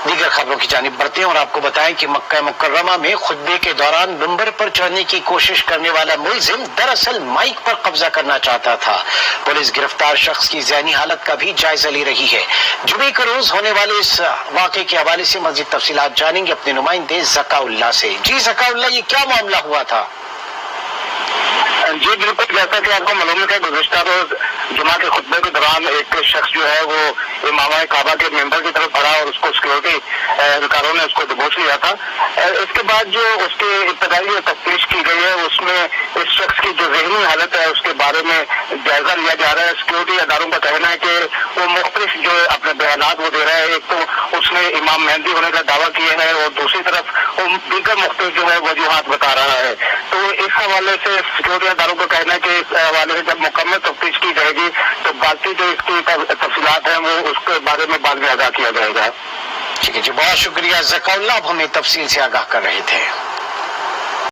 دیگر خبروں کی جانب بڑھتے ہیں اور آپ کو بتائیں کہ مکہ مکرمہ میں خطبے کے دوران ممبر پر چڑھنے کی کوشش کرنے والا ملزم دراصل مائک پر قبضہ کرنا چاہتا تھا۔ پولیس گرفتار شخص کی ذہنی حالت کا بھی جائزہ لے رہی ہے۔ جمعے کے روز ہونے والے اس واقعے کے حوالے سے مزید تفصیلات جانیں گے اپنے نمائندے ذکا اللہ سے۔ جی ذکا اللہ، یہ کیا معاملہ ہوا تھا؟ جی بالکل، جیسا کہ آپ کو معلوم ہے کہ گزشتہ روز جمعہ کے خطبے کے دوران ایک شخص جو ہے وہ امام کعبہ کے ممبر کی طرف بڑھا اور اس کو سیکورٹی اہلکاروں نے اس کو دبوچ لیا تھا۔ اس کے بعد جو اس کی ابتدائی تفتیش کی گئی ہے اس میں اس شخص کی جو ذہنی حالت ہے اس کے بارے میں جائزہ لیا جا رہا ہے۔ سیکورٹی اداروں کا کہنا ہے کہ وہ مختلف جو اپنے بیانات وہ دے رہا ہے۔ ایک تو اس نے امام مہدی ہونے کا دعویٰ کیا ہے اور دوسری طرف وہ دیگر مختلف جو ہے وجوہات بتا رہا ہے۔ تو اس حوالے سے سیکورٹی اداروں کا کہنا ہے کہ اس حوالے سے جب مکمل تفتیش کی جائے گی تو باقی جو اس کی تفصیلات ہیں وہ اس کے بارے میں بعد میں آگاہ کیا جائے گا۔ ٹھیک ہے جی، بہت شکریہ ذکا اللہ، آپ ہمیں تفصیل سے آگاہ کر رہے تھے۔